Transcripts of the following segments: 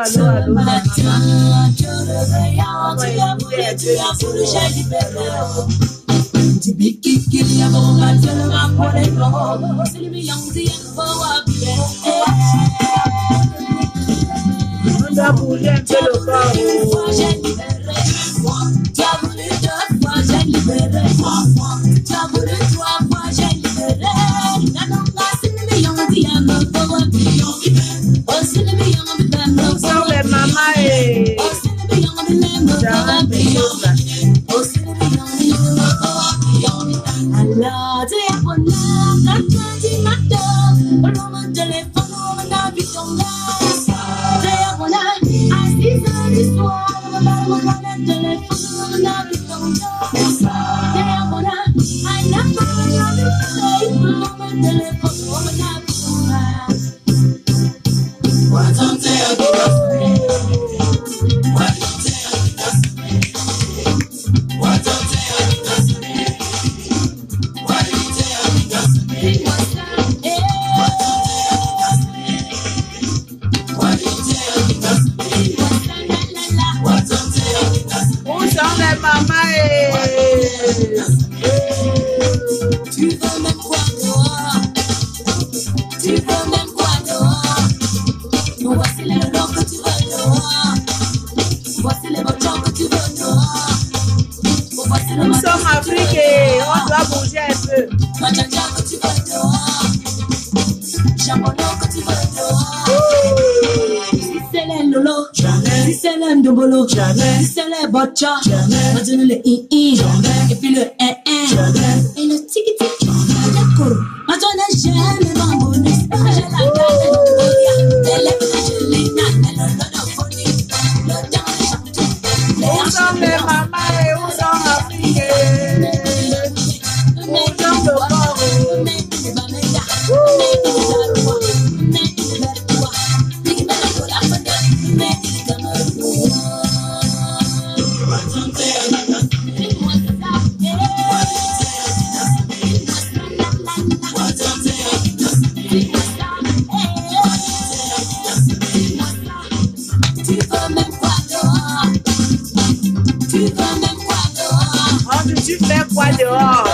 allô, allô. On doit bouger un peu le corps. Tu as voulu 2 fois, j'ai libéré. 3 fois. Tu as voulu 3 fois, j'ai libéré. Nous sommes les mamans et Botcha, maintenant le i, et puis le et le tiki tiki, d'accord. Maintenant j'aime le bambou, j'ai la gâte de elle est Angelina, elle a l'odophonique, le temps de chanter, les archives de maman et où sont africains, où sont le corps, tu fais quoi dehors?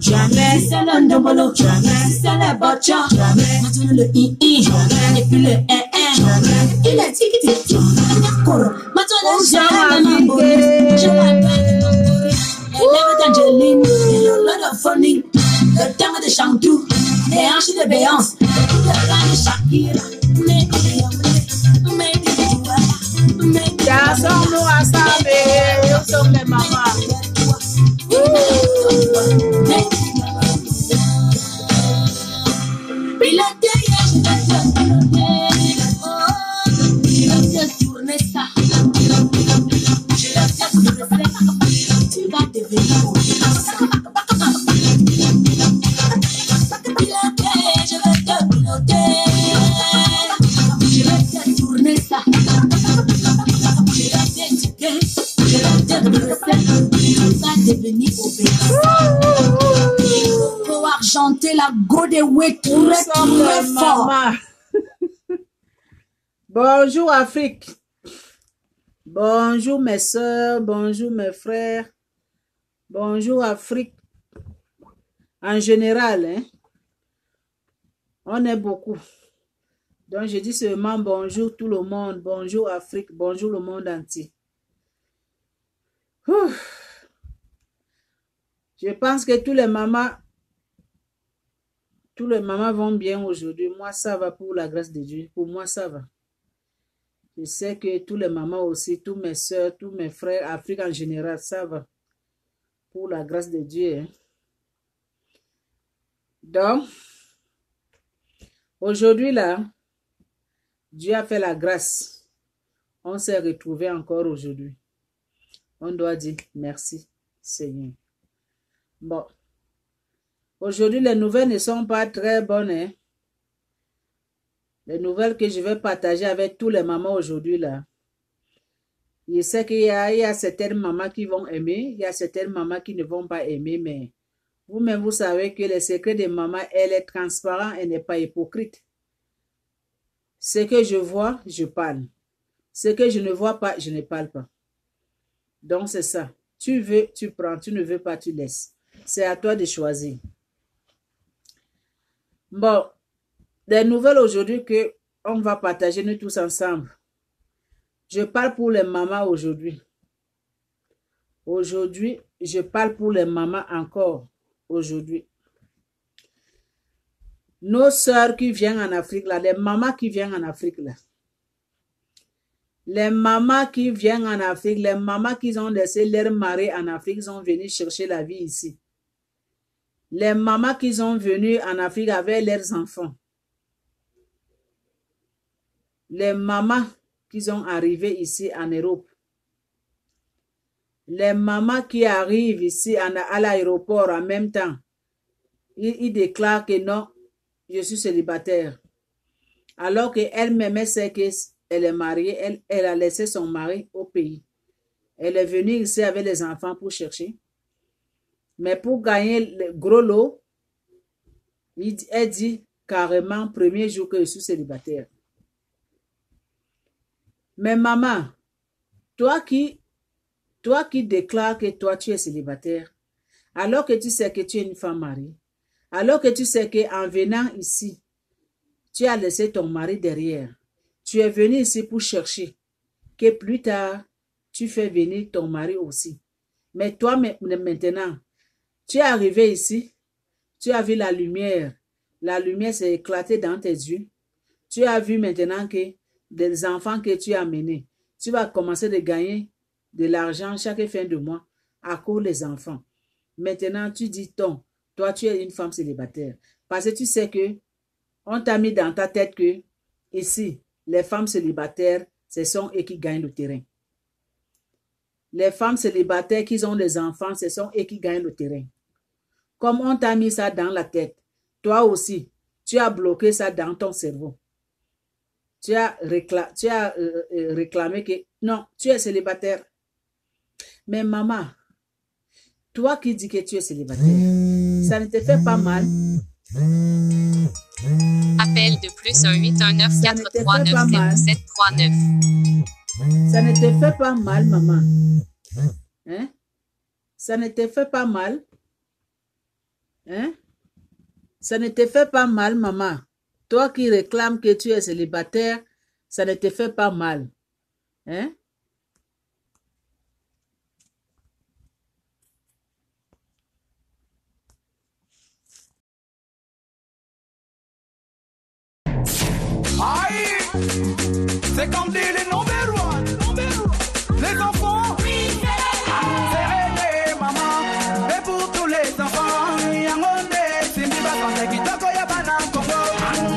Jamais, c'est le ndobolo, jamais, c'est le botcha, jamais, maintenant le i, et puis le il est tiki tiki, d'accord, maintenant j'aime le mambo, je l'appelle elle est Angeline, elle a l'odophonique, le temps de chantou, les hanches de Béance, le coup de rein de Shakira, dansons-nous ensemble, nous sommes les mamans. Pour argenter la Godeway très fort. Bonjour Afrique. Bonjour mes soeurs, bonjour mes frères. Bonjour Afrique. En général, hein? On est beaucoup. Donc je dis seulement bonjour tout le monde. Bonjour Afrique, bonjour le monde entier. Ouf. Je pense que tous les mamans vont bien aujourd'hui. Moi, ça va pour la grâce de Dieu. Pour moi, ça va. Je sais que tous les mamans aussi, tous mes soeurs, tous mes frères, Afrique en général, ça va. Pour la grâce de Dieu. Hein. Donc, aujourd'hui, là, Dieu a fait la grâce. On s'est retrouvés encore aujourd'hui. On doit dire merci, Seigneur. Bon. Aujourd'hui, les nouvelles ne sont pas très bonnes. Hein? Les nouvelles que je vais partager avec tous les mamans aujourd'hui là. Je sais qu'il y a certaines mamans qui vont aimer, il y a certaines mamans qui ne vont pas aimer, mais vous-même, vous savez que le secret de maman, elle est transparent, elle n'est pas hypocrite. Ce que je vois, je parle. Ce que je ne vois pas, je ne parle pas. Donc, c'est ça. Tu veux, tu prends. Tu ne veux pas, tu laisses. C'est à toi de choisir. Bon, des nouvelles aujourd'hui que on va partager nous tous ensemble. Je parle pour les mamans aujourd'hui. Aujourd'hui, je parle pour les mamans encore. Aujourd'hui. Nos sœurs qui viennent en Afrique, là, les mamans qui viennent en Afrique, là. Les mamans qui viennent en Afrique, les mamans qui ont laissé leur mari en Afrique, sont venues chercher la vie ici. Les mamans qui sont venues en Afrique avec leurs enfants. Les mamans qui sont arrivées ici en Europe. Les mamans qui arrivent ici à l'aéroport en même temps. Ils déclarent que non, je suis célibataire. Alors qu'elle-même sait qu'elle est mariée, elle a laissé son mari au pays. Elle est venue ici avec les enfants pour chercher. Mais pour gagner le gros lot, elle dit carrément, premier jour que je suis célibataire. Mais maman, toi qui déclares que toi tu es célibataire, alors que tu sais que tu es une femme mariée, alors que tu sais qu'en venant ici, tu as laissé ton mari derrière, tu es venu ici pour chercher, que plus tard, tu fais venir ton mari aussi. Mais toi maintenant, tu es arrivé ici, tu as vu la lumière s'est éclatée dans tes yeux, tu as vu maintenant que des enfants que tu as menés, tu vas commencer de gagner de l'argent chaque fin de mois à cause des enfants. Maintenant, tu dis toi tu es une femme célibataire. Parce que tu sais que on t'a mis dans ta tête que ici, les femmes célibataires, ce sont eux qui gagnent le terrain. Les femmes célibataires qui ont des enfants, ce sont eux qui gagnent le terrain. Comme on t'a mis ça dans la tête, toi aussi, tu as bloqué ça dans ton cerveau. Tu as réclamé que non, tu es célibataire. Mais maman, toi qui dis que tu es célibataire, ça ne te fait pas mal. Appel de plus 1-819-439-7739. Ça ne te fait pas mal, maman. Hein? Ça ne te fait pas mal. Hein? Ça ne te fait pas mal, maman. Toi qui réclames que tu es célibataire, ça ne te fait pas mal. Hein? Aïe, c'est comme dit les number one. Les enfants, serrez les mamans. Et pour tous les enfants, Yangonde, Simbi Bakande, Kitoko Yabana, Congo.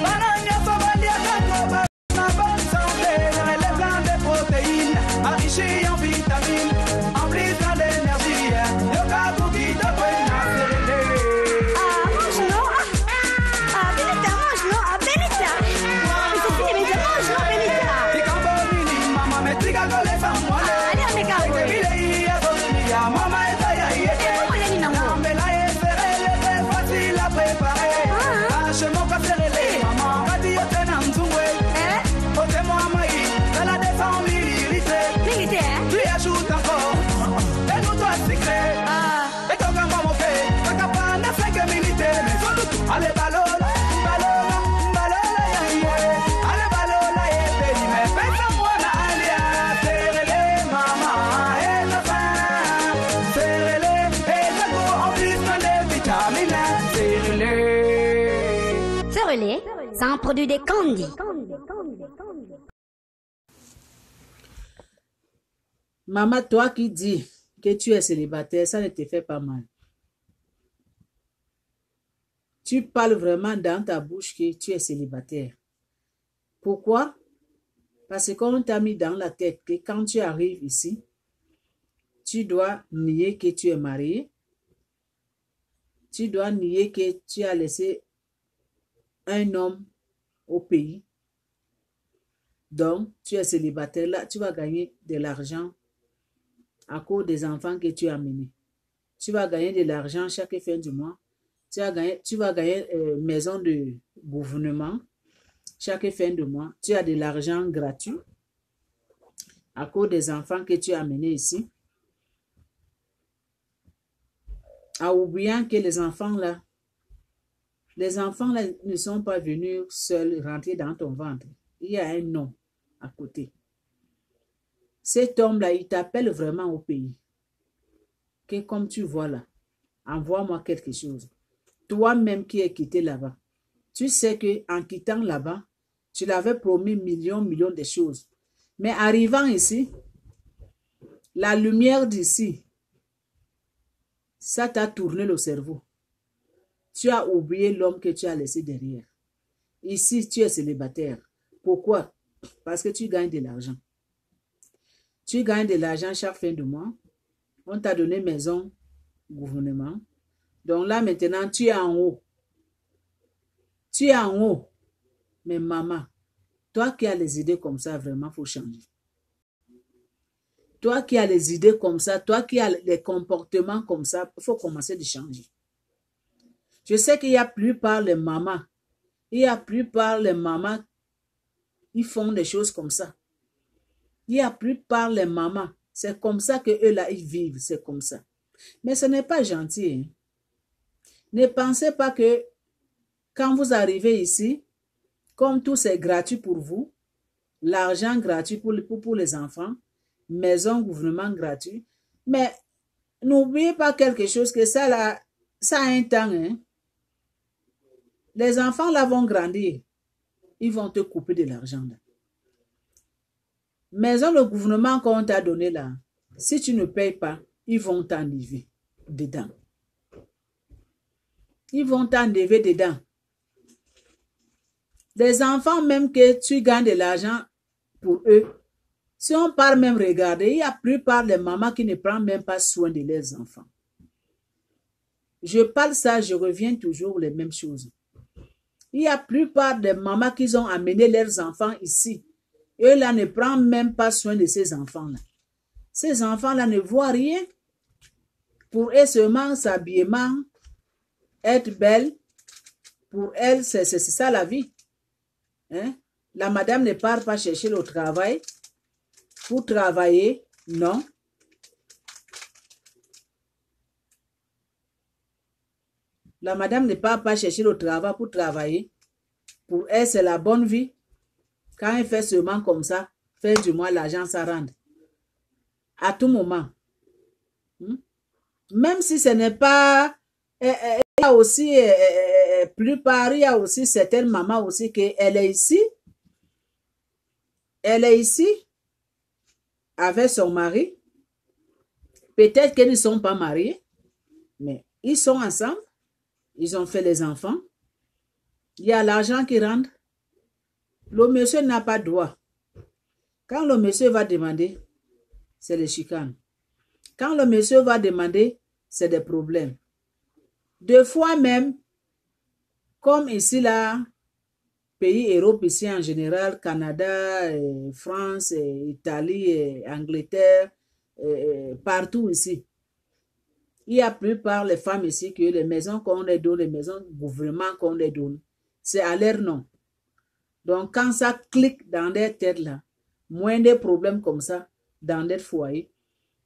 Banania, Somalia, Congo, ma bonne santé, les plein de protéines, enrichis en vitamines, en plus plein d'énergie. Yoga, Boogie, de Buena, c'est un produit des Candy. Maman, toi qui dis que tu es célibataire, ça ne te fait pas mal. Tu parles vraiment dans ta bouche que tu es célibataire. Pourquoi? Parce qu'on t'a mis dans la tête que quand tu arrives ici, tu dois nier que tu es marié. Tu dois nier que tu as laissé un homme au pays. Donc, tu es célibataire là, tu vas gagner de l'argent à cause des enfants que tu as amenés. Tu vas gagner de l'argent chaque fin du mois. Tu vas gagner maison de gouvernement chaque fin de mois. Tu as de l'argent gratuit à cause des enfants que tu as amenés ici. En oubliant que les enfants là ne sont pas venus seuls rentrer dans ton ventre. Il y a un homme à côté. Cet homme-là, il t'appelle vraiment au pays. Que comme tu vois là, envoie-moi quelque chose. Toi-même qui es quitté là-bas, tu sais qu'en quittant là-bas, tu l'avais promis millions de choses. Mais arrivant ici, la lumière d'ici, ça t'a tourné le cerveau. Tu as oublié l'homme que tu as laissé derrière. Ici, tu es célibataire. Pourquoi? Parce que tu gagnes de l'argent. Tu gagnes de l'argent chaque fin de mois. On t'a donné maison, gouvernement. Donc là, maintenant, tu es en haut. Tu es en haut. Mais maman, toi qui as les idées comme ça, vraiment, il faut changer. Toi qui as les idées comme ça, toi qui as les comportements comme ça, il faut commencer de changer. Je sais qu'il y a plupart les mamans. Ils font des choses comme ça. Il y a plupart les mamans. C'est comme ça que eux là, ils vivent. C'est comme ça. Mais ce n'est pas gentil. Hein? Ne pensez pas que quand vous arrivez ici, comme tout c'est gratuit pour vous, l'argent gratuit pour les enfants, maison, gouvernement gratuit. Mais n'oubliez pas quelque chose que ça là, ça a un temps. Hein? Les enfants là vont grandir. Ils vont te couper de l'argent là. Maison, le gouvernement qu'on t'a donné là, si tu ne payes pas, ils vont t'enlever dedans. Ils vont t'enlever dedans. Des enfants même que tu gagnes de l'argent pour eux, si on part même regarder, il y a plupart des mamans qui ne prennent même pas soin de leurs enfants. Je parle ça, je reviens toujours les mêmes choses. Il y a plupart des mamans qui ont amené leurs enfants ici. Eux là ne prennent même pas soin de ces enfants-là. Ces enfants-là ne voient rien. Pour eux seulement, s'habillement, être belle, pour elles, c'est ça la vie. Hein? La madame ne part pas chercher le travail pour travailler, non. La madame ne part pas chercher le travail pour travailler. Pour elle, c'est la bonne vie. Quand elle fait seulement comme ça, fin du mois, l'argent ça rentre. À tout moment. Même si ce n'est pas... Il y a aussi, plupart, il y a aussi certaines mamans aussi qu'elle est ici. Elle est ici avec son mari. Peut-être qu'ils ne sont pas mariés, mais ils sont ensemble. Ils ont fait les enfants. Il y a l'argent qui rentre. Le monsieur n'a pas droit. Quand le monsieur va demander, c'est les chicanes. Quand le monsieur va demander, c'est des problèmes. Deux fois même, comme ici là, pays Europe ici en général, Canada, France, Italie, Angleterre, partout ici. Il y a plupart les femmes ici que les maisons qu'on les donne, les maisons de gouvernement qu'on les donne, c'est à leur nom. Donc, quand ça clique dans leur tête là, moins de problèmes comme ça dans leur foyer,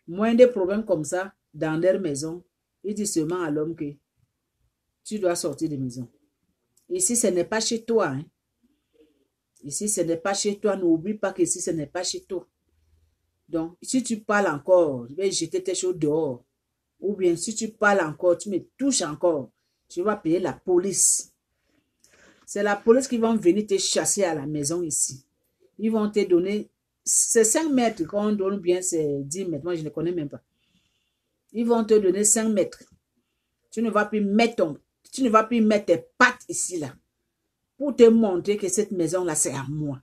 moins de problèmes comme ça dans leur maison, il dit seulement à l'homme que tu dois sortir de maison. Ici, ce n'est pas chez toi. Hein. Ici, ce n'est pas chez toi. N'oublie pas que ici, ce n'est pas chez toi. Donc, si tu parles encore, je vais jeter tes choses dehors. Ou bien, si tu parles encore, tu me touches encore, tu vas payer la police. C'est la police qui va venir te chasser à la maison ici. Ils vont te donner, c'est 5 mètres, quand on donne bien, c'est 10 mètres. Moi, je ne connais même pas. Ils vont te donner 5 mètres. Tu ne vas plus mettre tes pattes ici, là. Pour te montrer que cette maison-là, c'est à moi.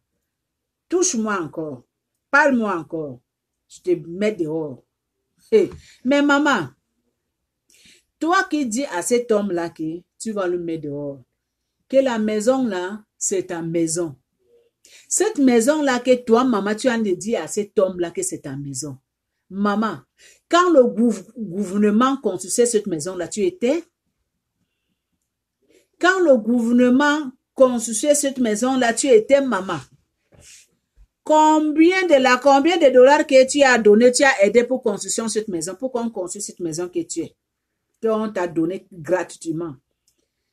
Touche-moi encore. Parle-moi encore. Je te mets dehors. Hey. Mais maman, toi qui dis à cet homme-là que tu vas le mettre dehors, que la maison là, c'est ta maison. Cette maison-là que toi, maman, tu as dit à cet homme-là que c'est ta maison. Maman, quand le gouvernement construisait cette maison-là, tu étais? Quand le gouvernement construisait cette maison-là, tu étais, maman? Combien de dollars que tu as donné, tu as aidé pour construire cette maison, pour qu'on construise cette maison que tu es, qu'on t'a donné gratuitement.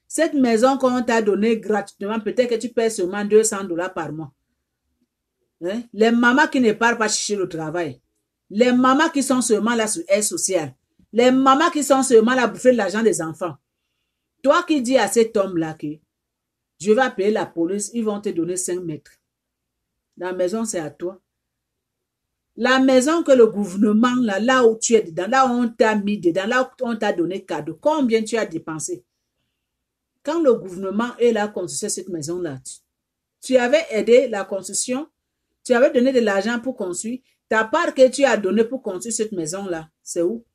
Cette maison qu'on t'a donnée gratuitement, peut-être que tu payes seulement 200 dollars par mois. Hein? Les mamans qui ne partent pas chercher le travail. Les mamans qui sont seulement là sur aide sociale. Les mamans qui sont seulement là pour bouffer l'argent des enfants. Toi qui dis à cet homme-là que je vais appeler la police, ils vont te donner 5 mètres. La maison, c'est à toi. La maison que le gouvernement, là où tu es dedans, là où on t'a mis dedans, là où on t'a donné cadeau, combien tu as dépensé? Quand le gouvernement est là construisait cette maison-là, tu avais aidé la construction, tu avais donné de l'argent pour construire, ta part que tu as donné pour construire cette maison-là, c'est où?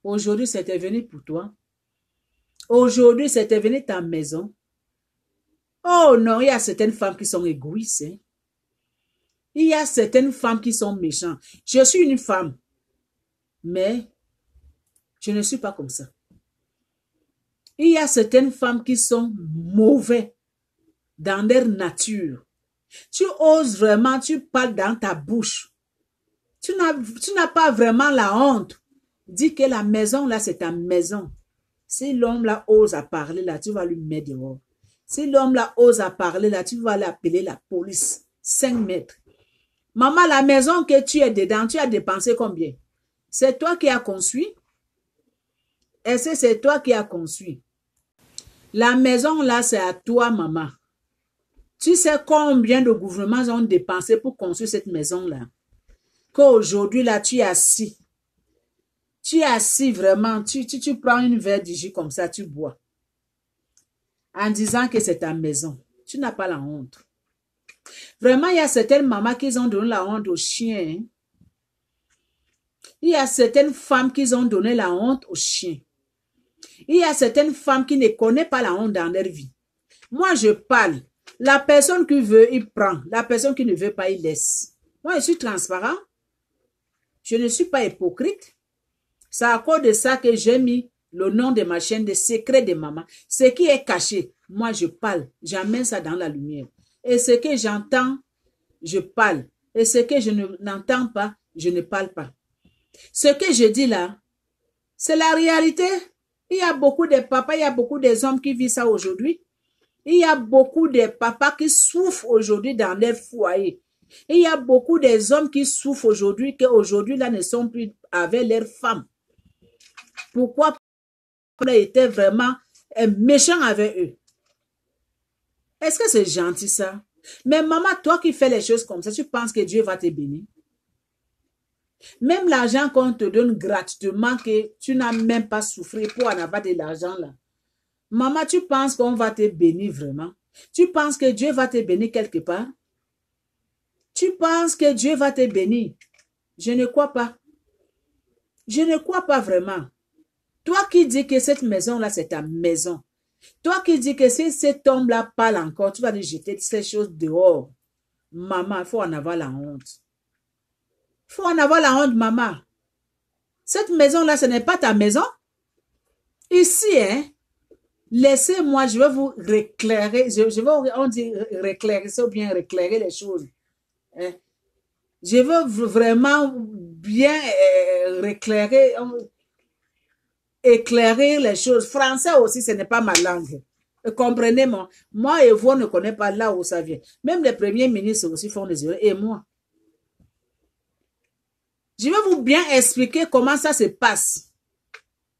Aujourd'hui, c'était venu pour toi. Aujourd'hui, c'était venu ta maison. Oh non, il y a certaines femmes qui sont égoïstes. Hein? Il y a certaines femmes qui sont méchantes. Je suis une femme, mais je ne suis pas comme ça. Il y a certaines femmes qui sont mauvaises dans leur nature. Tu oses vraiment, tu parles dans ta bouche. Tu n'as pas vraiment la honte. Dis que la maison là, c'est ta maison. Si l'homme là ose à parler là, tu vas lui mettre dehors. Si l'homme là ose à parler là, tu vas l'appeler la police. 5 mètres. Maman, la maison que tu es dedans, tu as dépensé combien? C'est toi qui as construit? Est-ce que c'est toi qui as construit? La maison là, c'est à toi, maman. Tu sais combien de gouvernements ont dépensé pour construire cette maison-là? Qu'aujourd'hui, là, tu es assis. Tu es assis vraiment. Tu prends une verre de jus comme ça, tu bois. En disant que c'est ta maison. Tu n'as pas la honte. Vraiment, il y a certaines mamans qui ont donné la honte aux chiens. Il y a certaines femmes qui ont donné la honte aux chiens. Il y a certaines femmes qui ne connaissent pas la honte dans leur vie. Moi, je parle. La personne qui veut, il prend. La personne qui ne veut pas, il laisse. Moi, je suis transparent. Je ne suis pas hypocrite. C'est à cause de ça que j'ai mis le nom de ma chaîne, de secret de maman. Ce qui est caché, moi, je parle. J'amène ça dans la lumière. Et ce que j'entends, je parle. Et ce que je n'entends pas, je ne parle pas. Ce que je dis là, c'est la réalité. Il y a beaucoup de papas, il y a beaucoup des hommes qui vivent ça aujourd'hui. Il y a beaucoup de papas qui souffrent aujourd'hui dans leur foyer. Il y a beaucoup des hommes qui souffrent aujourd'hui, qui aujourd'hui là ne sont plus avec leurs femmes. Pourquoi on a été vraiment méchant avec eux? Est-ce que c'est gentil ça? Mais maman, toi qui fais les choses comme ça, tu penses que Dieu va te bénir? Même l'argent qu'on te donne gratuitement, que tu n'as même pas souffert pour en avoir de l'argent là. Maman, tu penses qu'on va te bénir vraiment? Tu penses que Dieu va te bénir quelque part? Tu penses que Dieu va te bénir? Je ne crois pas. Je ne crois pas vraiment. Toi qui dis que cette maison-là, c'est ta maison. Toi qui dis que si cet homme-là parle encore, tu vas lui jeter ces choses dehors. Maman, il faut en avoir la honte. Il faut en avoir la honte, maman. Cette maison-là, ce n'est pas ta maison. Ici, hein, laissez-moi, je vais vous réclairer, je vais, on dit réclairer, ou bien réclairer les choses. Hein. Je veux vraiment bien éclairer les choses. Français aussi, ce n'est pas ma langue. Comprenez-moi. Moi et vous ne connaissez pas là où ça vient. Même les premiers ministres aussi font des erreurs. Et moi. Je vais vous bien expliquer comment ça se passe.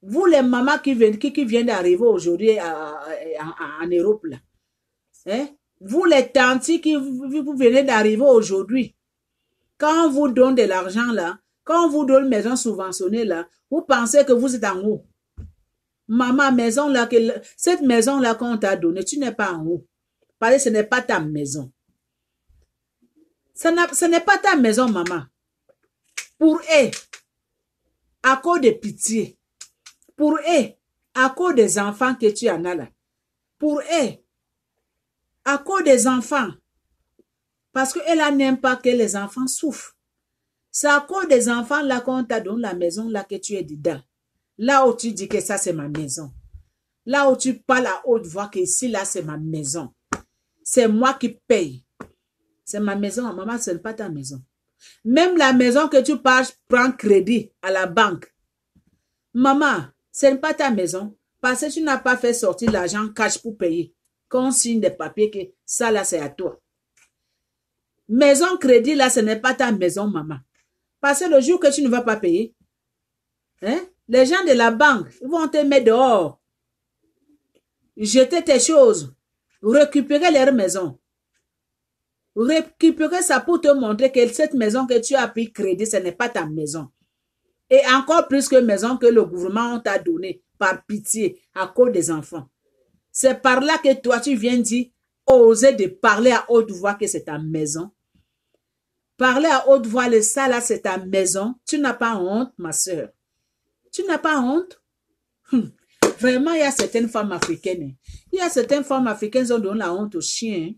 Vous, les mamans qui viennent d'arriver aujourd'hui en Europe, là. Hein? Vous, les tantes qui vous venez d'arriver aujourd'hui. Quand on vous donne de l'argent, là, quand on vous donne une maison subventionnée, là, vous pensez que vous êtes en haut. Maman, maison là, cette maison-là qu'on t'a donnée, tu n'es pas en haut. Parce que ce n'est pas ta maison. Ce n'est pas ta maison, maman. Pour eux, à cause de pitié. Pour eux, à cause des enfants que tu en as là. Pour eux, à cause des enfants. Parce qu'elle n'aime pas que les enfants souffrent. C'est à cause des enfants là qu'on t'a donné la maison là que tu es dedans. Là où tu dis que ça c'est ma maison. Là où tu parles à haute voix que ici là c'est ma maison. C'est moi qui paye. C'est ma maison. Maman, ce n'est pas ta maison. Même la maison que tu prends crédit à la banque. Maman, ce n'est pas ta maison. Parce que tu n'as pas fait sortir l'argent cash pour payer. Qu'on signe des papiers que ça là c'est à toi. Maison crédit là, ce n'est pas ta maison, maman. Parce que le jour que tu ne vas pas payer, hein, les gens de la banque ils vont te mettre dehors. Jeter tes choses. Récupérer leur maison. Récupérer ça pour te montrer que cette maison que tu as pris crédit, ce n'est pas ta maison. Et encore plus que maison que le gouvernement t'a donnée par pitié à cause des enfants. C'est par là que toi, tu viens dire, oser de parler à haute voix que c'est ta maison. Parler à haute voix, le ça là, c'est ta maison. Tu n'as pas honte, ma soeur. Tu n'as pas honte? Vraiment, il y a certaines femmes africaines. Il y a certaines femmes africaines qui ont donné la honte aux chiens.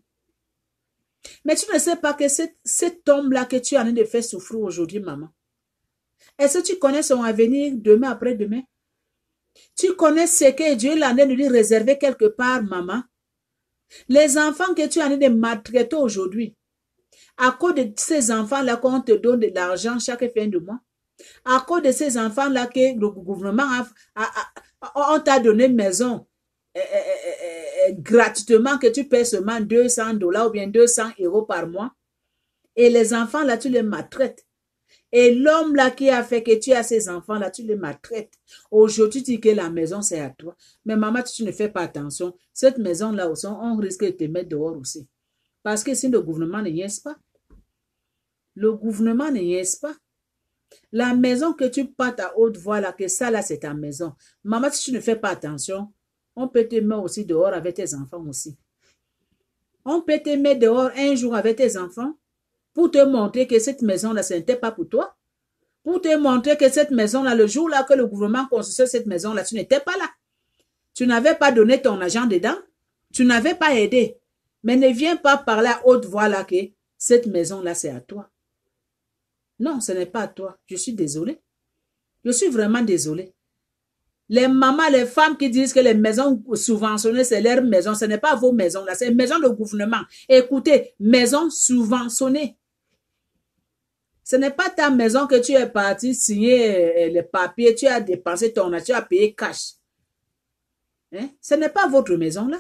Mais tu ne sais pas que cet homme-là que tu es en train de faire souffrir aujourd'hui, maman. Est-ce que tu connais son avenir demain, après-demain? Tu connais ce que Dieu l'a en train de lui réserver quelque part, maman? Les enfants que tu es en train de maltraiter aujourd'hui, à cause de ces enfants-là qu'on te donne de l'argent chaque fin de mois, à cause de ces enfants-là que le gouvernement on t'a donné une maison gratuitement que tu paies seulement $200 ou bien 200 € par mois. Et les enfants là, tu les maltraites. Et l'homme là qui a fait que tu as ces enfants là, tu les maltraites. Aujourd'hui, tu dis que la maison c'est à toi. Mais maman, tu ne fais pas attention. Cette maison là aussi, on risque de te mettre dehors aussi. Parce que si le gouvernement ne niaise pas, le gouvernement ne niaise pas. La maison que tu partes à haute voix là, que ça là c'est ta maison. Maman, si tu ne fais pas attention, on peut te mettre aussi dehors avec tes enfants aussi. On peut te mettre dehors un jour avec tes enfants pour te montrer que cette maison là, ce n'était pas pour toi. Pour te montrer que cette maison là, le jour là que le gouvernement construisait cette maison là, tu n'étais pas là. Tu n'avais pas donné ton argent dedans. Tu n'avais pas aidé. Mais ne viens pas parler à haute voix là que cette maison là c'est à toi. Non, ce n'est pas à toi. Je suis désolée. Je suis vraiment désolée. Les mamans, les femmes qui disent que les maisons subventionnées, c'est leur maison. Ce n'est pas vos maisons là. C'est une maison de gouvernement. Écoutez, maison subventionnée. Ce n'est pas ta maison que tu es parti signer les papiers, tu as dépensé ton argent, tu as payé cash. Hein? Ce n'est pas votre maison là.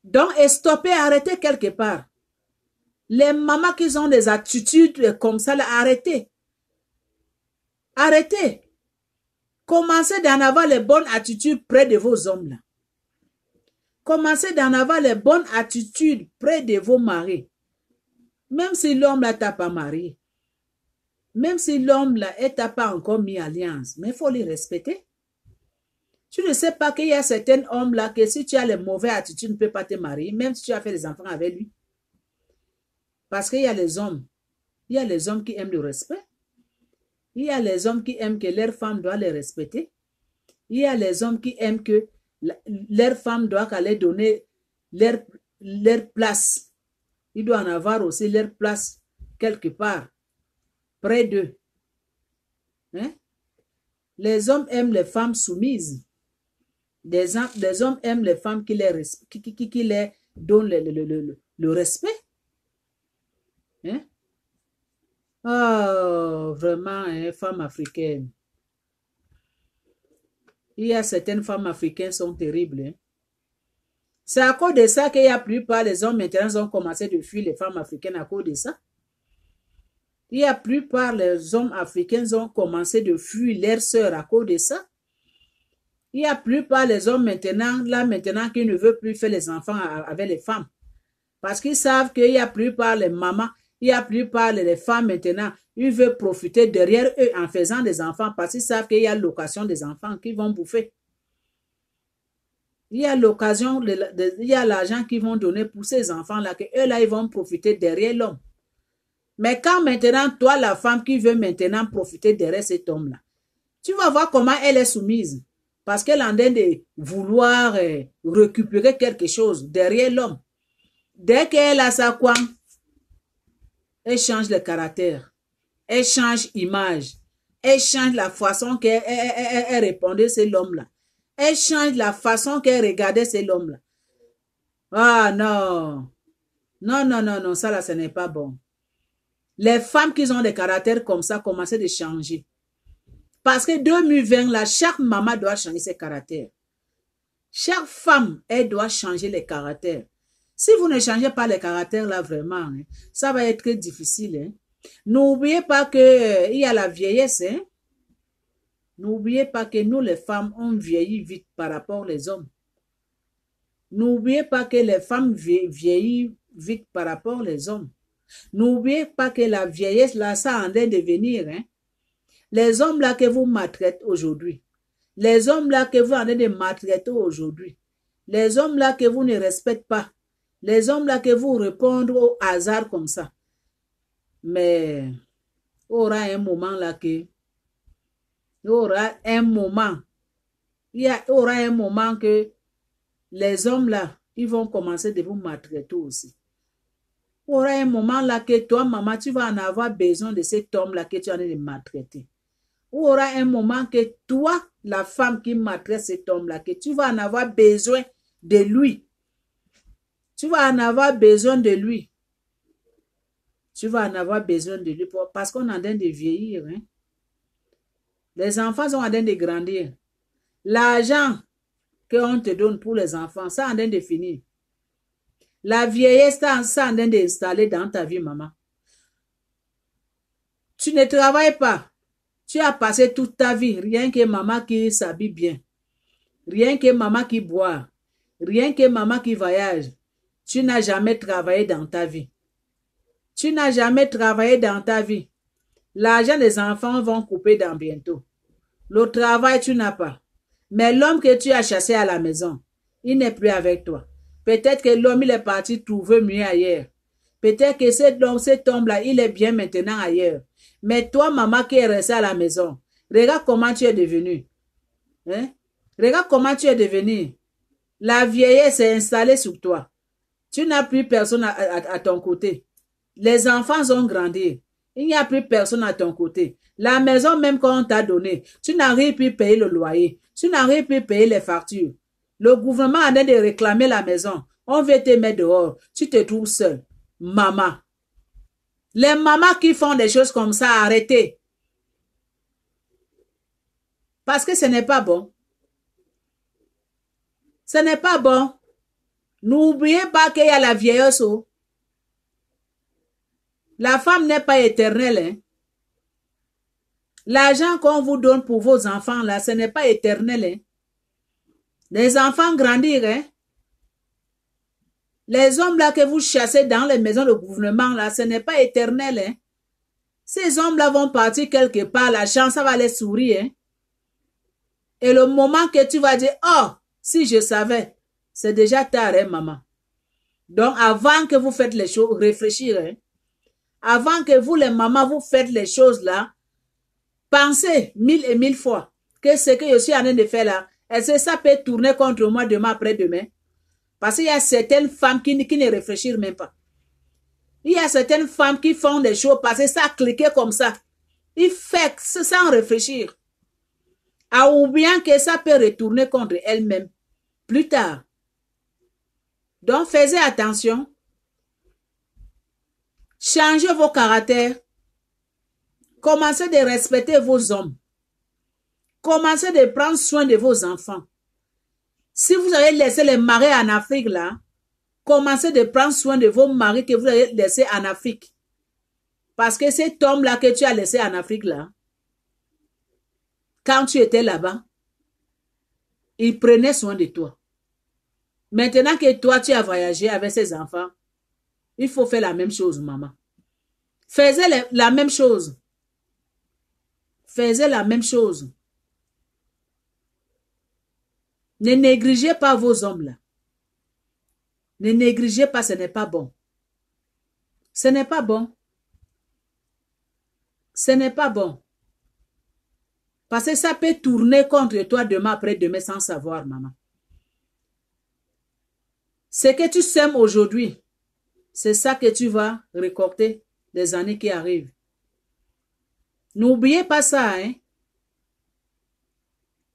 Donc, stoppez, arrêtez quelque part. Les mamans qui ont des attitudes comme ça, là, arrêtez. Arrêtez. Commencez d'en avoir les bonnes attitudes près de vos hommes là. Commencez d'en avoir les bonnes attitudes près de vos maris. Même si l'homme là t'a pas marié. Même si l'homme là t'a pas encore mis alliance. Mais il faut les respecter. Tu ne sais pas qu'il y a certains hommes là que si tu as les mauvaises attitudes, tu ne peux pas te marier, même si tu as fait des enfants avec lui. Parce qu'il y a les hommes. Il y a les hommes qui aiment le respect. Il y a les hommes qui aiment que leur femme doit les respecter. Il y a les hommes qui aiment que leur femme doit aller donner leur place. Il doit en avoir aussi leur place quelque part, près d'eux. Hein? Les hommes aiment les femmes soumises. Des hommes aiment les femmes qui les donnent le respect. Hein? Oh, vraiment, hein, femmes africaines. Il y a certaines femmes africaines qui sont terribles. Hein? C'est à cause de ça qu'il y a plupart des hommes maintenant ont commencé de fuir les femmes africaines à cause de ça. Il y a plupart des hommes africains ont commencé de fuir leurs sœurs à cause de ça. Il y a plupart des hommes maintenant qui ne veulent plus faire les enfants avec les femmes. Parce qu'ils savent qu'il y a plupart les mamans, il y a plupart les femmes maintenant, ils veulent profiter derrière eux en faisant des enfants parce qu'ils savent qu'il y a l'occasion des enfants qui vont bouffer. Il y a l'occasion, il y a l'argent qu'ils vont donner pour ces enfants-là, que eux là, ils vont profiter derrière l'homme. Mais quand maintenant, toi, la femme qui veut maintenant profiter derrière cet homme-là, tu vas voir comment elle est soumise. Parce qu'elle est en train de vouloir récupérer quelque chose derrière l'homme. Dès qu'elle a sa coin, Elle change le caractère. Elle change l'image. Elle change la façon qu'elle répondait c'est l'homme-là. Elle change la façon qu'elle regardait c'est l'homme-là. Ah non. Non, non, non, non, ça là, ce n'est pas bon. Les femmes qui ont des caractères comme ça commencent à changer. Parce que 2020, là, chaque maman doit changer ses caractères. Chaque femme, elle doit changer les caractères. Si vous ne changez pas les caractères, là, vraiment, hein, ça va être très difficile. Hein. N'oubliez pas que il y a la vieillesse. Hein. N'oubliez pas que nous, les femmes, on vieillit vite par rapport aux hommes. N'oubliez pas que les femmes vieillissent vite par rapport aux hommes. N'oubliez pas que la vieillesse, là, ça en est de venir. Hein. Les hommes, là, que vous maltraitez aujourd'hui. Les hommes, là, que vous en êtes de maltraiter aujourd'hui. Les hommes, là, que vous ne respectez pas. Les hommes, là, que vous répondez au hasard comme ça. Mais, il y aura un moment, là, que... Il y aura un moment. Il y aura un moment que les hommes, là, ils vont commencer de vous maltraiter aussi. Il y aura un moment là que toi, maman, tu vas en avoir besoin de cet homme-là que tu en es de maltraiter. Il y aura un moment que toi, la femme qui maltraite cet homme-là, que tu vas en avoir besoin de lui. Tu vas en avoir besoin de lui. Tu vas en avoir besoin de lui parce qu'on est en train de vieillir. Hein? Les enfants sont en train de grandir. L'argent qu'on te donne pour les enfants, ça est en train de finir. La vieillesse, ça en train d'installer dans ta vie, maman. Tu ne travailles pas. Tu as passé toute ta vie, rien que maman qui s'habille bien. Rien que maman qui boit. Rien que maman qui voyage. Tu n'as jamais travaillé dans ta vie. Tu n'as jamais travaillé dans ta vie. L'argent des enfants vont couper dans bientôt. Le travail, tu n'as pas. Mais l'homme que tu as chassé à la maison, il n'est plus avec toi. Peut-être que l'homme, il est parti trouver mieux ailleurs. Peut-être que cet homme-là, il est bien maintenant ailleurs. Mais toi, maman qui est restée à la maison, regarde comment tu es devenu. Hein? Regarde comment tu es devenu. La vieillesse est installée sur toi. Tu n'as plus personne à ton côté. Les enfants ont grandi. Il n'y a plus personne à ton côté. La maison même qu'on t'a donnée, tu n'arrives plus à payer le loyer. Tu n'arrives plus à payer les factures. Le gouvernement a de réclamer la maison. On veut te mettre dehors. Tu te trouves seul. Maman. Les mamans qui font des choses comme ça, arrêtez. Parce que ce n'est pas bon. Ce n'est pas bon. N'oubliez pas qu'il y a la vieillesse. La femme n'est pas éternelle. Hein? L'argent qu'on vous donne pour vos enfants, là, ce n'est pas éternel. Hein? Les enfants grandirent. Hein? Les hommes là que vous chassez dans les maisons de gouvernement, là, ce n'est pas éternel. Hein? Ces hommes-là vont partir quelque part, la chance, ça va les sourire. Hein? Et le moment que tu vas dire, oh, si je savais, c'est déjà tard, hein, maman. Donc, avant que vous faites les choses, réfléchir. Hein? Avant que vous, les mamans, vous faites les choses là, pensez 1000 et 1000 fois que ce que je suis en train de faire là, est-ce que ça peut tourner contre moi demain après-demain? Parce qu'il y a certaines femmes qui ne réfléchissent même pas. Il y a certaines femmes qui font des choses parce que ça a cliqué comme ça. Ils font sans réfléchir. Ou bien que ça peut retourner contre elles-mêmes plus tard. Donc, faites attention. Changez vos caractères. Commencez de respecter vos hommes. Commencez de prendre soin de vos enfants. Si vous avez laissé les maris en Afrique, là, commencez de prendre soin de vos maris que vous avez laissés en Afrique. Parce que cet homme-là que tu as laissé en Afrique, là, quand tu étais là-bas, il prenait soin de toi. Maintenant que toi, tu as voyagé avec ses enfants, il faut faire la même chose, maman. Faisez la même chose. Faisez la même chose. Ne négligez pas vos hommes là. Ne négligez pas, ce n'est pas bon. Ce n'est pas bon. Ce n'est pas bon. Parce que ça peut tourner contre toi demain après-demain sans savoir, maman. Ce que tu sèmes aujourd'hui, c'est ça que tu vas récolter des années qui arrivent. N'oubliez pas ça, hein.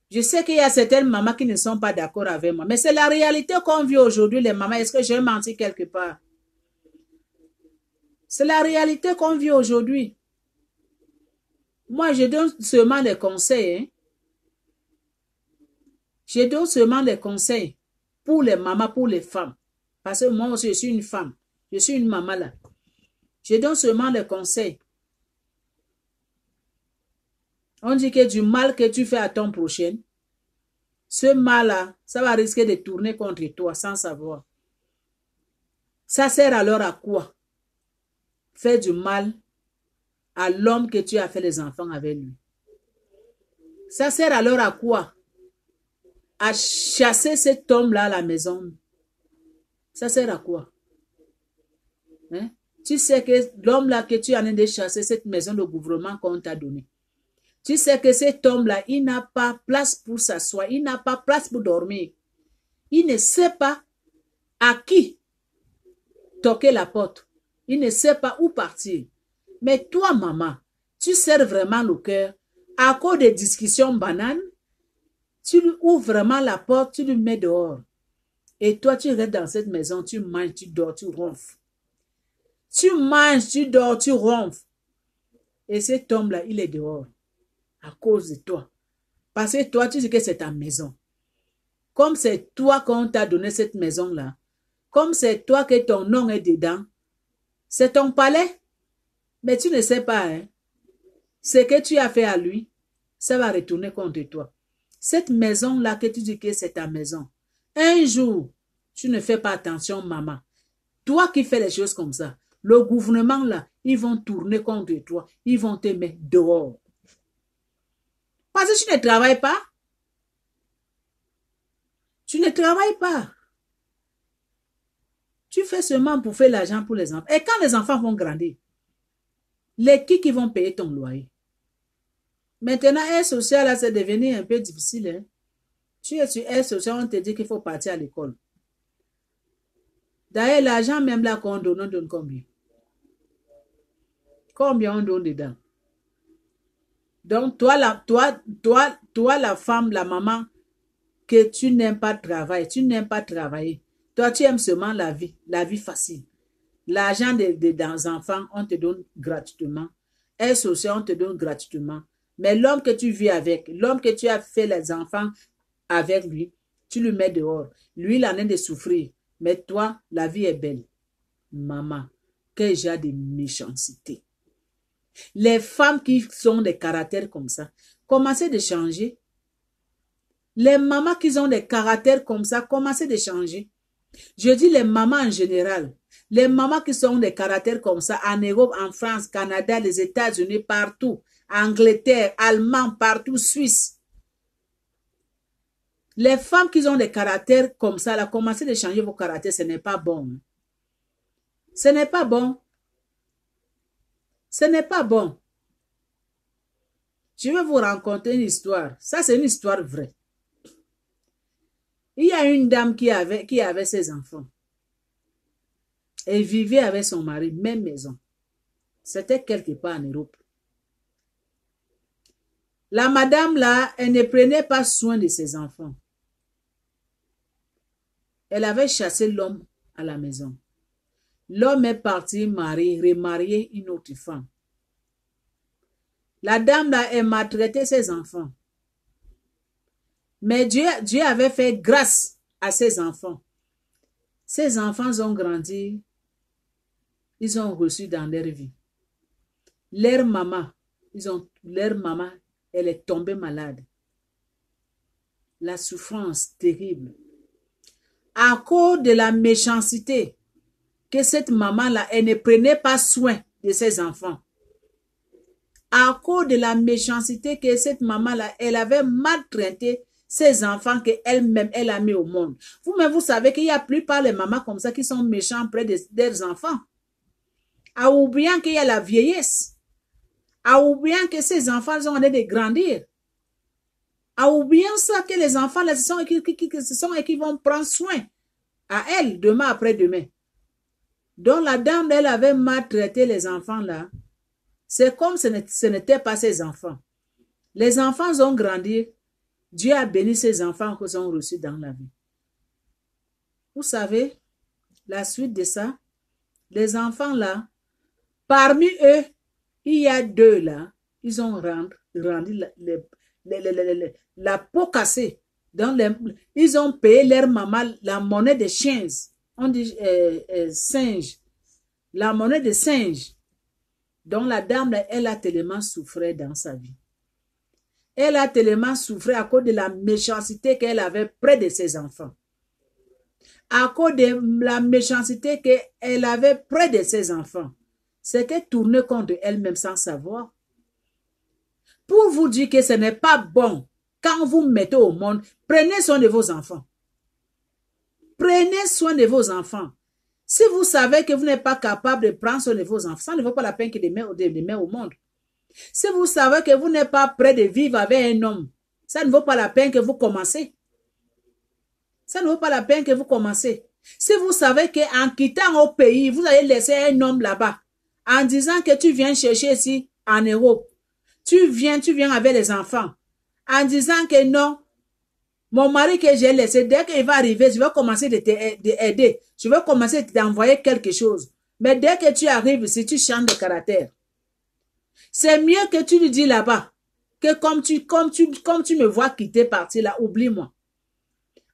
Je sais qu'il y a certaines mamans qui ne sont pas d'accord avec moi, mais c'est la réalité qu'on vit aujourd'hui, les mamans. Est-ce que j'ai menti quelque part? C'est la réalité qu'on vit aujourd'hui. Moi, je donne seulement des conseils. Hein. Je donne seulement des conseils pour les mamans, pour les femmes. Parce que moi aussi, je suis une femme. Je suis une maman là. Je donne seulement des conseils. On dit que du mal que tu fais à ton prochain, ce mal-là, ça va risquer de tourner contre toi sans savoir. Ça sert alors à quoi? Faire du mal à l'homme que tu as fait les enfants avec lui. Ça sert alors à quoi? À chasser cet homme-là à la maison. Ça sert à quoi? Hein? Tu sais que l'homme-là que tu es en train de chasser, cette maison de gouvernement qu'on t'a donnée. Tu sais que cet homme-là, il n'a pas place pour s'asseoir, il n'a pas place pour dormir. Il ne sait pas à qui toquer la porte. Il ne sait pas où partir. Mais toi, maman, tu serres vraiment le cœur. À cause des discussions bananes, tu lui ouvres vraiment la porte, tu lui mets dehors. Et toi, tu restes dans cette maison, tu manges, tu dors, tu ronfles. Tu manges, tu dors, tu ronfles. Et cet homme-là, il est dehors. À cause de toi. Parce que toi, tu dis que c'est ta maison. Comme c'est toi qu'on t'a donné cette maison-là, comme c'est toi que ton nom est dedans, c'est ton palais. Mais tu ne sais pas, hein, ce que tu as fait à lui, ça va retourner contre toi. Cette maison-là que tu dis que c'est ta maison, un jour, tu ne fais pas attention, maman. Toi qui fais les choses comme ça, le gouvernement là, ils vont tourner contre toi, ils vont te mettre dehors. Parce que tu ne travailles pas. Tu ne travailles pas. Tu fais seulement pour faire l'argent pour les enfants. Et quand les enfants vont grandir, les qui vont payer ton loyer? Maintenant, aide sociale, là, c'est devenu un peu difficile. Hein? Tu es sur aide sociale, on te dit qu'il faut partir à l'école. D'ailleurs, l'argent même là qu'on donne, on donne combien? Combien on donne dedans? Donc, toi, la femme, la maman, que tu n'aimes pas travailler, tu n'aimes pas travailler. Toi, tu aimes seulement la vie facile. L'argent des enfants, on te donne gratuitement. Aide sociale, on te donne gratuitement. Mais l'homme que tu vis avec, l'homme que tu as fait les enfants avec lui, tu le mets dehors. Lui, il en a de souffrir. Mais toi, la vie est belle. Maman, quel genre de méchanceté. Les femmes qui sont des caractères comme ça, commencez de changer. Les mamans qui ont des caractères comme ça, commencez de changer. Je dis les mamans en général. Les mamans qui sont des caractères comme ça, en Europe, en France, Canada, les États-Unis, partout. Angleterre, Allemand, partout, Suisse. Les femmes qui ont des caractères comme ça, là, commencez de changer vos caractères, ce n'est pas bon. Ce n'est pas bon. Ce n'est pas bon. Je vais vous raconter une histoire. Ça, c'est une histoire vraie. Il y a une dame qui avait ses enfants. Elle vivait avec son mari, même maison. C'était quelque part en Europe. La madame là, elle ne prenait pas soin de ses enfants. Elle avait chassé l'homme à la maison. L'homme est parti remarier une autre femme. La dame là, elle maltraitait ses enfants. Mais Dieu avait fait grâce à ses enfants. Ces enfants ont grandi. Ils ont reçu dans leur vie. Leur maman, elle est tombée malade. La souffrance terrible. À cause de la méchanceté que cette maman-là, elle ne prenait pas soin de ses enfants. À cause de la méchanceté que cette maman-là, elle avait maltraité ses enfants qu'elle-même, elle a mis au monde. Vous-même, vous savez qu'il y a plupart les mamans comme ça qui sont méchants près de leurs enfants. En oubliant qu'il y a la vieillesse. En oubliant que ces enfants ont envie de grandir. En oubliant ça que les enfants là, ce sont et qui vont prendre soin à elle demain après-demain. Donc la dame, elle avait maltraité les enfants là. C'est comme ce n'était pas ses enfants. Les enfants ont grandi. Dieu a béni ces enfants qu'ils ont reçus dans la vie. Vous savez, la suite de ça, les enfants là, parmi eux, il y a 2 là, ils ont rendu la peau cassée. Ils ont payé leur maman la monnaie de chiens. On dit singe. La monnaie de singe. Donc la dame, là, elle a tellement souffert dans sa vie. Elle a tellement souffert à cause de la méchanceté qu'elle avait près de ses enfants. À cause de la méchanceté qu'elle avait près de ses enfants. C'était tourné contre elle-même sans savoir. Pour vous dire que ce n'est pas bon, quand vous mettez au monde, prenez soin de vos enfants. Prenez soin de vos enfants. Si vous savez que vous n'êtes pas capable de prendre soin de vos enfants, ça ne vaut pas la peine de les mettre au monde. Si vous savez que vous n'êtes pas prêt de vivre avec un homme, ça ne vaut pas la peine que vous commencez. Ça ne vaut pas la peine que vous commencez. Si vous savez qu'en quittant au pays, vous allez laisser un homme là-bas, en disant que tu viens chercher ici en Europe, tu viens avec les enfants, en disant que non, mon mari que j'ai laissé, dès qu'il va arriver, je vais commencer de t'aider. Je vais commencer de t'envoyer quelque chose. Mais dès que tu arrives ici, tu changes de caractère. C'est mieux que tu lui dis là-bas, que comme tu me vois quitter, partir là, oublie-moi.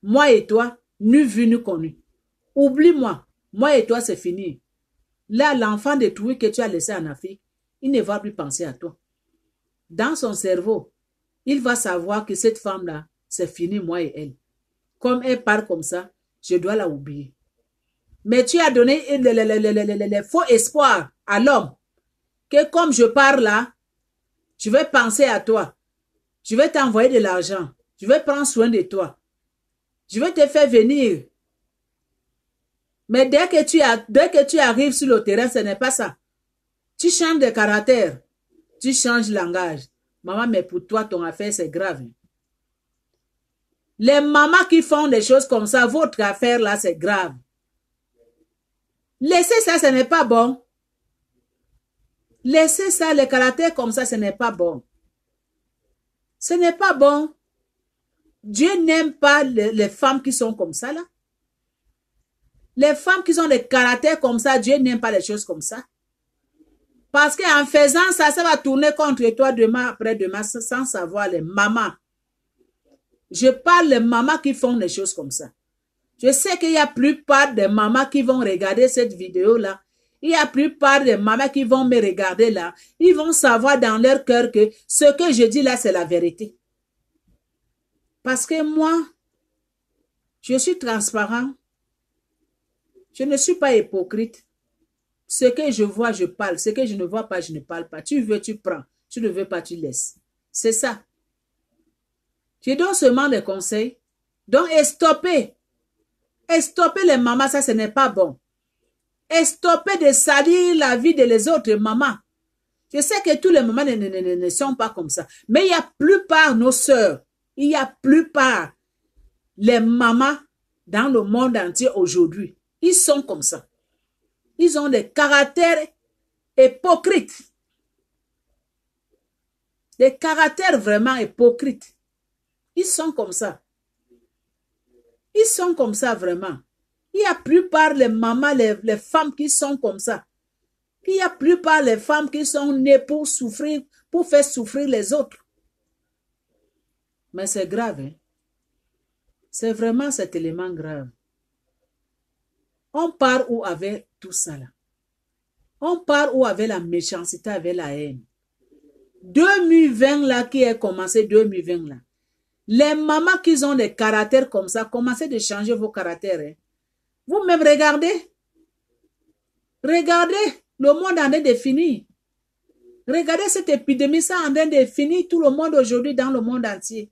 Moi et toi, nu vu, nu connu. Oublie-moi. Moi et toi, c'est fini. Là, l'enfant de Toui que tu as laissé en Afrique, il ne va plus penser à toi. Dans son cerveau, il va savoir que cette femme-là, c'est fini, moi et elle. Comme elle part comme ça, je dois la oublier. Mais tu as donné les faux espoirs à l'homme. Que comme je pars là, je vais penser à toi. Je vais t'envoyer de l'argent. Je vais prendre soin de toi. Je vais te faire venir. Mais dès que tu arrives sur le terrain, ce n'est pas ça. Tu changes de caractère. Tu changes de langage. Maman, mais pour toi, ton affaire, c'est grave. Les mamans qui font des choses comme ça, votre affaire là, c'est grave. Laissez ça, ce n'est pas bon. Laissez ça, les caractères comme ça, ce n'est pas bon. Ce n'est pas bon. Dieu n'aime pas les femmes qui sont comme ça là. Les femmes qui ont des caractères comme ça, Dieu n'aime pas les choses comme ça. Parce qu'en faisant ça, ça va tourner contre toi demain, après-demain, sans savoir les mamans. Je parle des mamans qui font des choses comme ça. Je sais qu'il y a plupart des mamans qui vont regarder cette vidéo-là. Il y a plupart des mamans qui vont me regarder là. Ils vont savoir dans leur cœur que ce que je dis là, c'est la vérité. Parce que moi, je suis transparent. Je ne suis pas hypocrite. Ce que je vois, je parle. Ce que je ne vois pas, je ne parle pas. Tu veux, tu prends. Tu ne veux pas, tu laisses. C'est ça. Je donne seulement des conseils. Donc, stopper. Stopper les mamans, ça, ce n'est pas bon. Stopper de salir la vie de les autres mamans. Je sais que tous les mamans ne sont pas comme ça. Mais il y a plupart nos sœurs. Il y a plupart les mamans dans le monde entier aujourd'hui. Ils sont comme ça. Ils ont des caractères hypocrites. Des caractères vraiment hypocrites. Ils sont comme ça. Ils sont comme ça vraiment. Il y a plupart les mamans, les femmes qui sont comme ça. Il y a plupart les femmes qui sont nées pour souffrir, pour faire souffrir les autres. Mais c'est grave. Hein? C'est vraiment cet élément grave. On part où avec tout ça là? On part où avec la méchanceté, avec la haine? 2020 là, qui a commencé 2020 là. Les mamans qui ont des caractères comme ça, commencez de changer vos caractères. Hein. Vous-même regardez. Regardez, le monde en est défini. Regardez cette épidémie, ça en est défini tout le monde aujourd'hui dans le monde entier.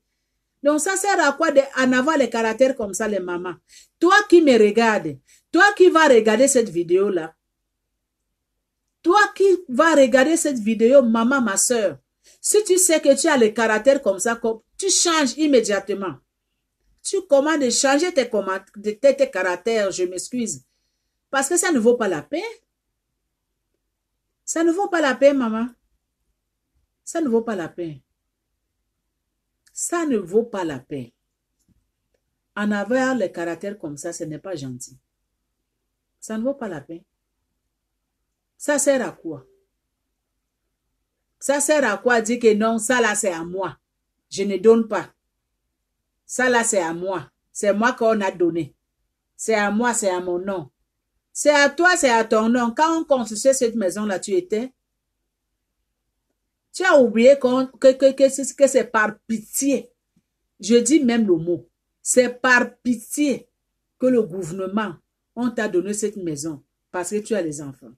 Donc ça sert à quoi d'en avoir les caractères comme ça, les mamans? Toi qui me regardes, toi qui vas regarder cette vidéo-là, toi qui vas regarder cette vidéo, maman, ma soeur, si tu sais que tu as les caractères comme ça, tu changes immédiatement. Tu commandes de changer tes caractères, je m'excuse. Parce que ça ne vaut pas la peine. Ça ne vaut pas la peine, maman. Ça ne vaut pas la peine. Ça ne vaut pas la peine. En avoir les caractères comme ça, ce n'est pas gentil. Ça ne vaut pas la peine. Ça sert à quoi? Ça sert à quoi dire que non, ça là c'est à moi. Je ne donne pas. Ça là c'est à moi. C'est moi qu'on a donné. C'est à moi, c'est à mon nom. C'est à toi, c'est à ton nom. Quand on construisait cette maison-là, tu étais. Tu as oublié que c'est par pitié. Je dis même le mot. C'est par pitié que le gouvernement, on t'a donné cette maison parce que tu as les enfants.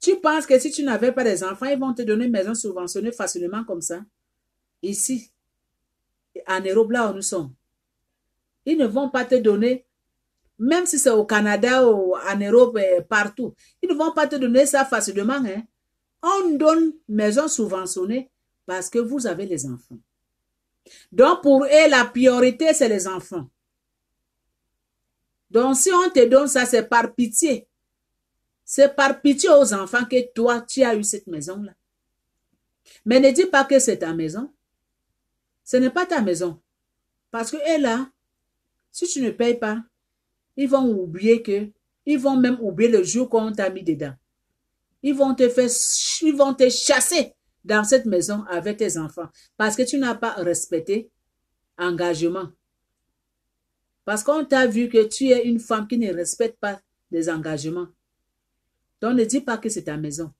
Tu penses que si tu n'avais pas des enfants, ils vont te donner une maison subventionnée facilement comme ça? Ici, en Europe, là où nous sommes. Ils ne vont pas te donner, même si c'est au Canada ou en Europe, partout, ils ne vont pas te donner ça facilement. Hein? On donne maison subventionnée parce que vous avez les enfants. Donc, pour eux, la priorité, c'est les enfants. Donc, si on te donne ça, c'est par pitié. C'est par pitié aux enfants que toi, tu as eu cette maison-là. Mais ne dis pas que c'est ta maison. Ce n'est pas ta maison. Parce que eux, là, si tu ne payes pas, ils vont oublier ils vont même oublier le jour qu'on t'a mis dedans. Ils vont te chasser dans cette maison avec tes enfants. Parce que tu n'as pas respecté engagement. Parce qu'on t'a vu que tu es une femme qui ne respecte pas les engagements. Donc, ne dis pas que c'est ta maison.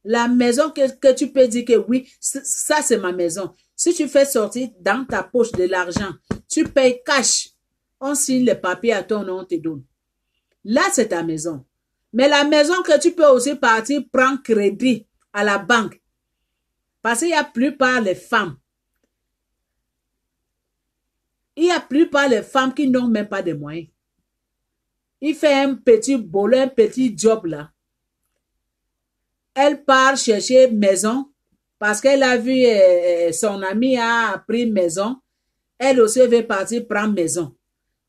La maison que tu peux dire que oui, ça c'est ma maison. Si tu fais sortir dans ta poche de l'argent, tu payes cash, on signe les papiers à ton nom, on te donne. Là, c'est ta maison. Mais la maison que tu peux aussi partir prendre crédit à la banque. Parce qu'il y a plupart les femmes. Il y a plupart les femmes qui n'ont même pas de moyens. Il fait un petit boulot, un petit job là. Elle part chercher maison parce qu'elle a vu son ami a pris maison. Elle aussi veut partir prendre maison.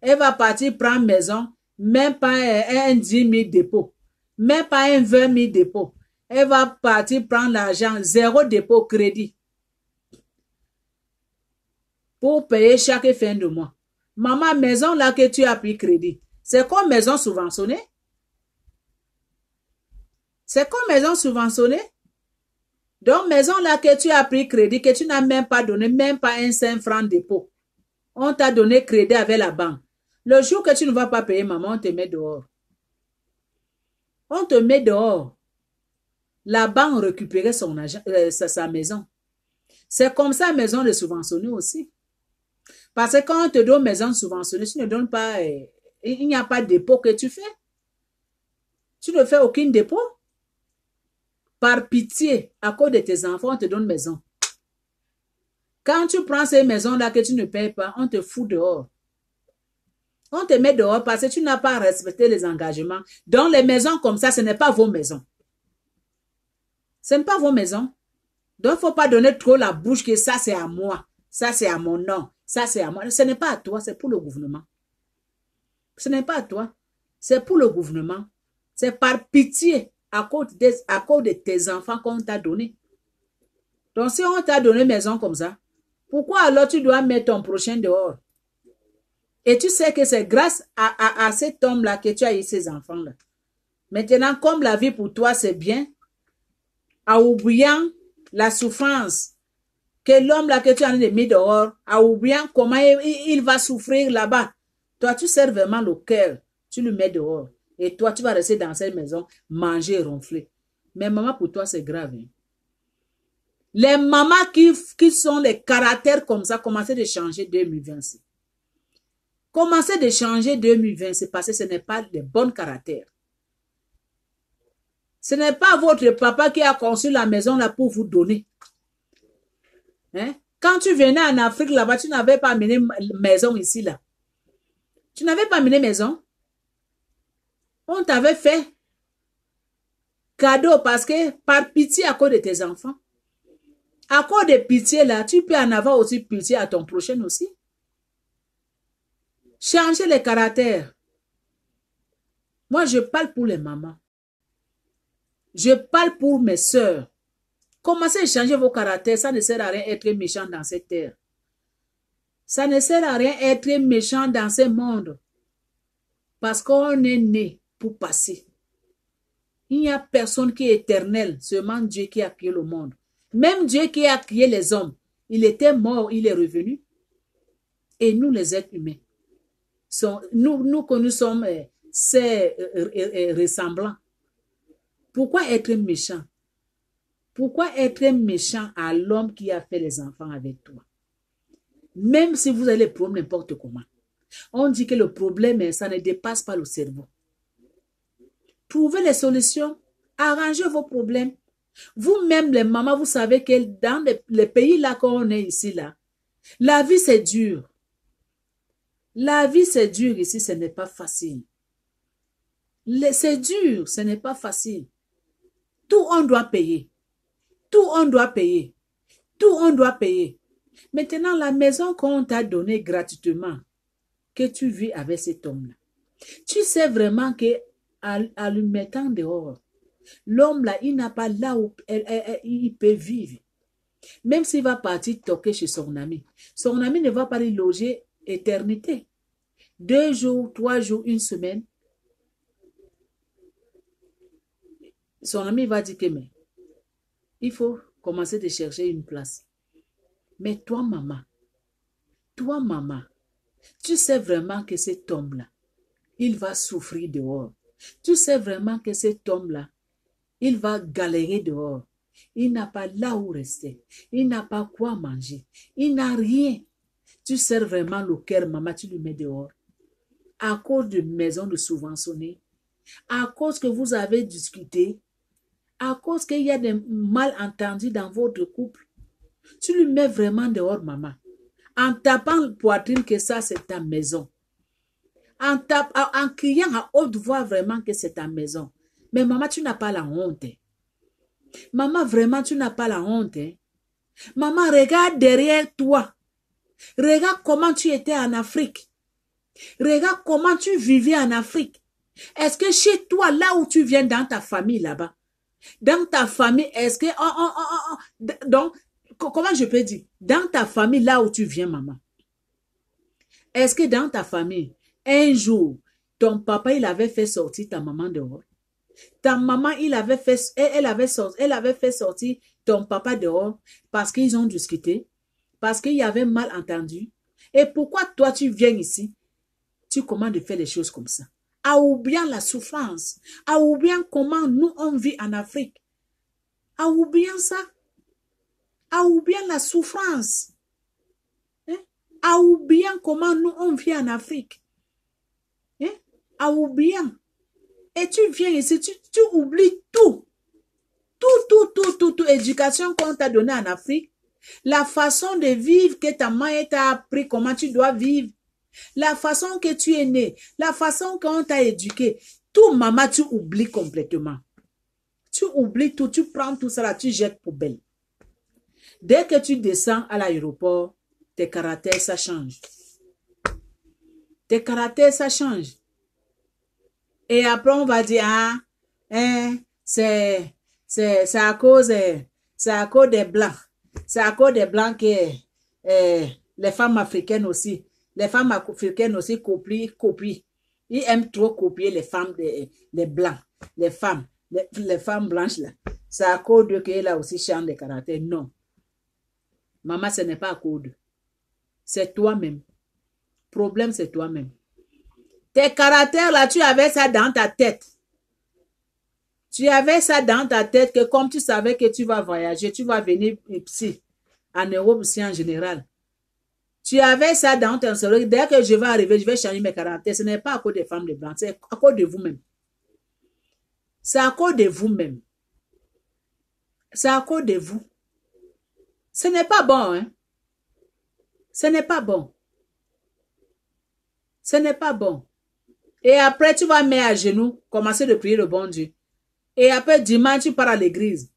Elle va partir prendre maison, même pas un 10 000 dépôt, même pas un 20 000 dépôt. Elle va partir prendre l'argent, 0 dépôt crédit pour payer chaque fin de mois. Maman, maison là que tu as pris crédit, c'est comme maison subventionnée? C'est comme maison subventionnée. Donc, maison là que tu as pris crédit, que tu n'as même pas donné, même pas un 5 francs dépôt. On t'a donné crédit avec la banque. Le jour que tu ne vas pas payer, maman, on te met dehors. On te met dehors. La banque récupérait son argent, sa maison. C'est comme ça, maison de subventionnée aussi. Parce que quand on te donne maison subventionnée, tu ne donnes pas, il n'y a pas de dépôt que tu fais. Tu ne fais aucun dépôt. Par pitié, à cause de tes enfants, on te donne maison. Quand tu prends ces maisons-là que tu ne payes pas, on te fout dehors. On te met dehors parce que tu n'as pas respecté les engagements. Donc, les maisons comme ça, ce n'est pas vos maisons. Ce n'est pas vos maisons. Donc, il ne faut pas donner trop la bouche que ça, c'est à moi. Ça, c'est à mon nom. Ça, c'est à moi. Ce n'est pas à toi, c'est pour le gouvernement. Ce n'est pas à toi. C'est pour le gouvernement. C'est par pitié. À cause de tes enfants qu'on t'a donné. Donc, si on t'a donné une maison comme ça, pourquoi alors tu dois mettre ton prochain dehors? Et tu sais que c'est grâce à cet homme-là que tu as eu ces enfants-là. Maintenant, comme la vie pour toi, c'est bien, en oubliant la souffrance que l'homme-là que tu as mis dehors, en oubliant comment il va souffrir là-bas, toi, tu sers vraiment le cœur, tu le mets dehors. Et toi, tu vas rester dans cette maison, manger et ronfler. Mais maman, pour toi, c'est grave. Hein? Les mamans qui sont les caractères comme ça, commencez de changer 2026. Commencez de changer 2026 parce que ce n'est pas les bons caractères. Ce n'est pas votre papa qui a conçu la maison là pour vous donner. Hein? Quand tu venais en Afrique là-bas, tu n'avais pas amené maison ici là. Tu n'avais pas amené maison. On t'avait fait cadeau parce que par pitié à cause de tes enfants. À cause de pitié là, tu peux en avoir aussi pitié à ton prochain aussi. Changer les caractères. Moi, je parle pour les mamans. Je parle pour mes sœurs. Commencez à changer vos caractères. Ça ne sert à rien d'être méchant dans cette terre. Ça ne sert à rien d'être méchant dans ce monde. Parce qu'on est né pour passer. Il n'y a personne qui est éternel. Seulement Dieu qui a créé le monde. Même Dieu qui a créé les hommes. Il était mort, il est revenu. Et nous, les êtres humains, nous que nous sommes ressemblants. Pourquoi être méchant? Pourquoi être méchant à l'homme qui a fait les enfants avec toi? Même si vous allez prendre n'importe comment. On dit que le problème, ça ne dépasse pas le cerveau. Trouvez les solutions. Arrangez vos problèmes. Vous-même, les mamans, vous savez que dans les pays là qu'on est ici, là, la vie, c'est dur. La vie, c'est dur ici, ce n'est pas facile. C'est dur, ce n'est pas facile. Tout, on doit payer. Tout, on doit payer. Tout, on doit payer. Maintenant, la maison qu'on t'a donnée gratuitement, que tu vis avec cet homme-là, tu sais vraiment que en le mettant dehors, l'homme-là, il n'a pas là où il peut vivre. Même s'il va partir toquer chez son ami ne va pas lui loger éternité. 2 jours, 3 jours, 1 semaine. Son ami va dire que mais, il faut commencer de chercher une place. Mais toi, maman, tu sais vraiment que cet homme-là, il va souffrir dehors. Tu sais vraiment que cet homme-là, il va galérer dehors. Il n'a pas là où rester. Il n'a pas quoi manger. Il n'a rien. Tu sers vraiment le cœur, maman, tu lui mets dehors. À cause de maison de subventionner, à cause que vous avez discuté, à cause qu'il y a des malentendus dans votre couple, tu lui mets vraiment dehors, maman. En tapant le poitrine que ça, c'est ta maison. En criant à haute voix vraiment que c'est ta maison. Mais maman, tu n'as pas la honte. Maman, vraiment, tu n'as pas la honte. Maman, regarde derrière toi. Regarde comment tu étais en Afrique. Regarde comment tu vivais en Afrique. Est-ce que chez toi, là où tu viens, dans ta famille là-bas, dans ta famille, est-ce que... donc, comment je peux dire? Dans ta famille, là où tu viens, maman, est-ce que dans ta famille, un jour, ton papa, il avait fait sortir ta maman dehors? Ta maman, elle avait fait sortir ton papa dehors parce qu'ils ont discuté, parce qu'il y avait mal entendu. Et pourquoi toi, tu viens ici, tu commandes de faire des choses comme ça? À oublier la souffrance, à oublier comment nous, on vit en Afrique. À oublier ça. À oublier la souffrance. À oublier comment nous, on vit en Afrique. À oublier. Et tu viens ici, tu oublies tout. Tout. Éducation qu'on t'a donnée en Afrique. La façon de vivre que ta mère t'a appris, comment tu dois vivre. La façon que tu es né. La façon qu'on t'a éduqué. Tout, maman, tu oublies complètement. Tu oublies tout. Tu prends tout ça là, tu jettes poubelle. Dès que tu descends à l'aéroport, tes caractères, ça change. Tes caractères, ça change. Et après, on va dire, c'est à cause des Blancs. C'est à cause des Blancs que les femmes africaines aussi. Les femmes africaines aussi copient. Ils aiment trop copier les femmes des Blancs. Les femmes blanches là. C'est à cause de qu'elles là aussi changent de caractère. Non. Maman, ce n'est pas à cause de. C'est toi-même. Problème, c'est toi-même. Tes caractères là, tu avais ça dans ta tête. Tu avais ça dans ta tête que comme tu savais que tu vas voyager, tu vas venir ici, en Europe aussi en général. Tu avais ça dans ton cerveau. Dès que je vais arriver, je vais changer mes caractères. Ce n'est pas à cause des femmes de blanc, c'est à cause de vous-même. C'est à cause de vous-même. C'est à cause de vous. Ce n'est pas bon, hein. Ce n'est pas bon. Ce n'est pas bon. Et après, tu vas mettre à genoux, commencer de prier le bon Dieu. Et après, dimanche, tu pars à l'église.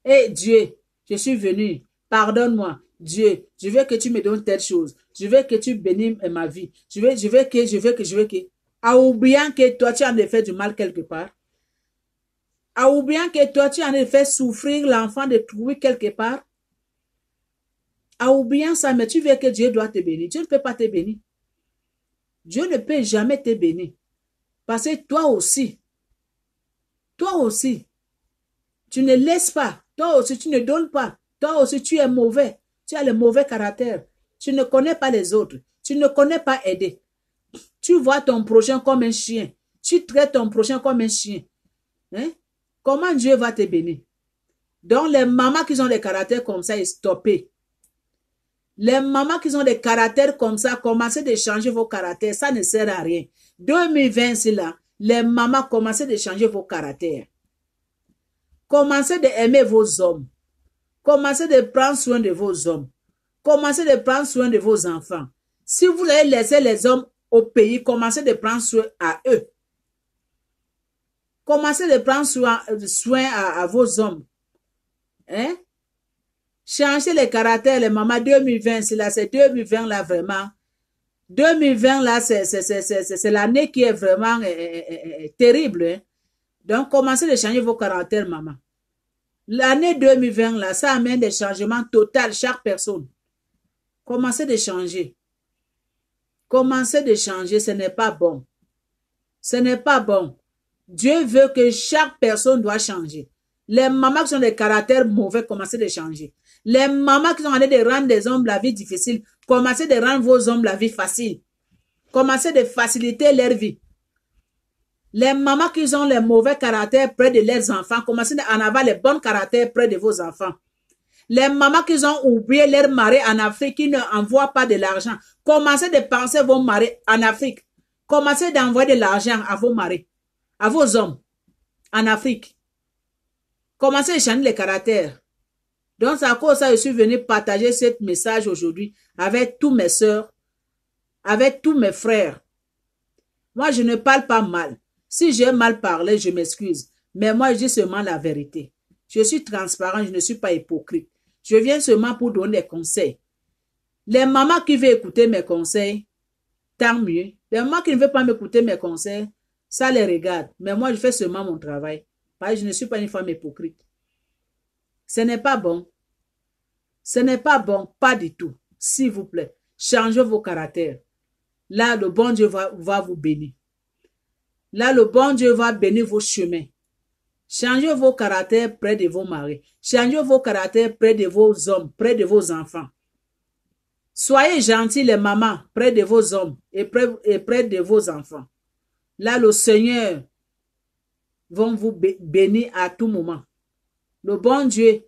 Et Dieu, je suis venu. Pardonne-moi. Dieu, je veux que tu me donnes telle chose. Je veux que tu bénisses ma vie. Je veux que. en oubliant que toi, tu en as fait du mal quelque part, en oubliant que toi, tu en as fait souffrir l'enfant de trouver quelque part, en oubliant ça, mais tu veux que Dieu doit te bénir. Dieu ne peut pas te bénir. Dieu ne peut jamais te bénir. Parce que toi aussi, tu ne laisses pas. Toi aussi, tu ne donnes pas. Toi aussi, tu es mauvais. Tu as le mauvais caractère. Tu ne connais pas les autres. Tu ne connais pas aider. Tu vois ton prochain comme un chien. Tu traites ton prochain comme un chien. Hein? Comment Dieu va te bénir? Donc, les mamans qui ont des caractères comme ça, stoppez. Les mamans qui ont des caractères comme ça, commencez de changer vos caractères. Ça ne sert à rien. 2020, c'est là. Les mamans, commencez de changer vos caractères. Commencez d'aimer vos hommes. Commencez de prendre soin de vos hommes. Commencez de prendre soin de vos enfants. Si vous avez laissé les hommes au pays, commencez de prendre soin à eux. Commencez de prendre soin à vos hommes. Hein? Changez les caractères, les mamans. 2020, c'est 2020 là vraiment. 2020 là, c'est l'année qui est vraiment terrible. Hein? Donc, commencez de changer vos caractères, maman. L'année 2020 là, ça amène des changements totaux chaque personne. Commencez de changer. Commencez de changer, ce n'est pas bon. Ce n'est pas bon. Dieu veut que chaque personne doit changer. Les mamans qui ont des caractères mauvais, commencez de changer. Les mamans qui sont en train de rendre des hommes la vie difficile, commencez de rendre vos hommes la vie facile. Commencez de faciliter leur vie. Les mamans qui ont les mauvais caractères près de leurs enfants, commencez à en avoir les bons caractères près de vos enfants. Les mamans qui ont oublié leur mari en Afrique, qui n'envoient pas de l'argent, commencez de penser vos maris en Afrique. Commencez d'envoyer de l'argent à vos maris, à vos hommes en Afrique. Commencez à changer les caractères. Donc, c'est à cause de ça que je suis venu partager ce message aujourd'hui avec tous mes soeurs, avec tous mes frères. Moi, je ne parle pas mal. Si j'ai mal parlé, je m'excuse. Mais moi, je dis seulement la vérité. Je suis transparent, je ne suis pas hypocrite. Je viens seulement pour donner des conseils. Les mamans qui veulent écouter mes conseils, tant mieux. Les mamans qui ne veulent pas m'écouter mes conseils, ça les regarde. Mais moi, je fais seulement mon travail. Parce que je ne suis pas une femme hypocrite. Ce n'est pas bon. Ce n'est pas bon, pas du tout. S'il vous plaît, changez vos caractères. Là, le bon Dieu va vous bénir. Là, le bon Dieu va bénir vos chemins. Changez vos caractères près de vos maris. Changez vos caractères près de vos hommes, près de vos enfants. Soyez gentils, les mamans, près de vos hommes et près de vos enfants. Là, le Seigneur va vous bénir à tout moment. Le bon Dieu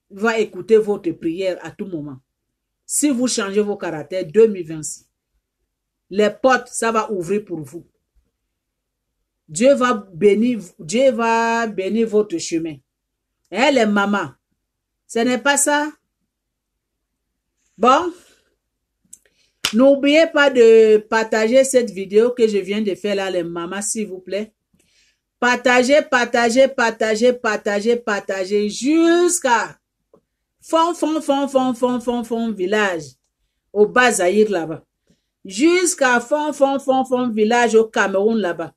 va écouter votre prière à tout moment. Si vous changez vos caractères, 2026, les portes, ça va ouvrir pour vous. Dieu va bénir votre chemin. Et les mamans, ce n'est pas ça. Bon, n'oubliez pas de partager cette vidéo que je viens de faire là, les mamans, s'il vous plaît. Partagez jusqu'à fond village au Bas-Zaïre là-bas. Jusqu'à fond village au Cameroun là-bas.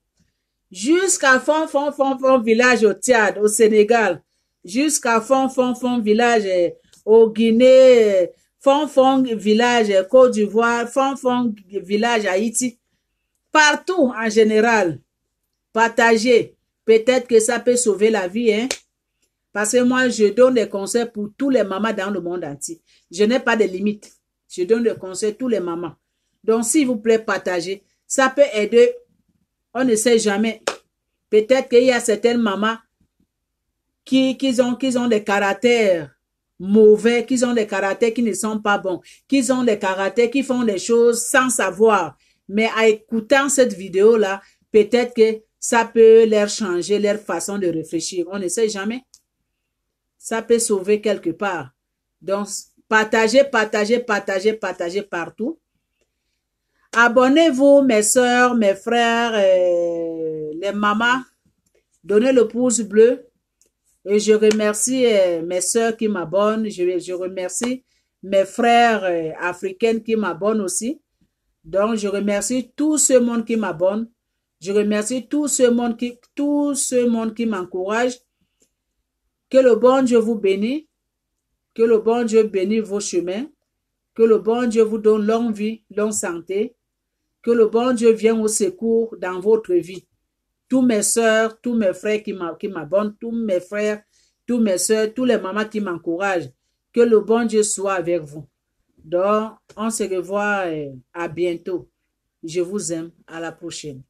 Jusqu'à fond village au Tchad, au Sénégal. Jusqu'à fond village au Guinée, fond village Côte d'Ivoire, fond village Haïti. Partout en général. Partagez. Peut-être que ça peut sauver la vie, hein. Parce que moi, je donne des conseils pour tous les mamans dans le monde entier. Je n'ai pas de limite. Je donne des conseils à tous les mamans. Donc, s'il vous plaît, partagez. Ça peut aider. On ne sait jamais. Peut-être qu'il y a certaines mamans qui ont des caractères mauvais, qui ont des caractères qui ne sont pas bons, qui ont des caractères qui font des choses sans savoir. Mais en écoutant cette vidéo-là, peut-être que ça peut leur changer leur façon de réfléchir. On ne sait jamais. Ça peut sauver quelque part. Donc, partagez partout. Abonnez-vous, mes soeurs, mes frères, les mamans. Donnez le pouce bleu. Et je remercie mes soeurs qui m'abonnent. Je remercie mes frères africains qui m'abonnent aussi. Donc, je remercie tout ce monde qui m'abonne. Je remercie tout ce monde qui m'encourage. Que le bon Dieu vous bénisse. Que le bon Dieu bénisse vos chemins. Que le bon Dieu vous donne longue vie, longue santé. Que le bon Dieu vienne au secours dans votre vie. Tous mes soeurs, tous mes frères qui m'abonnent, tous mes frères, tous mes soeurs, tous les mamans qui m'encouragent. Que le bon Dieu soit avec vous. Donc, on se revoit à bientôt. Je vous aime. À la prochaine.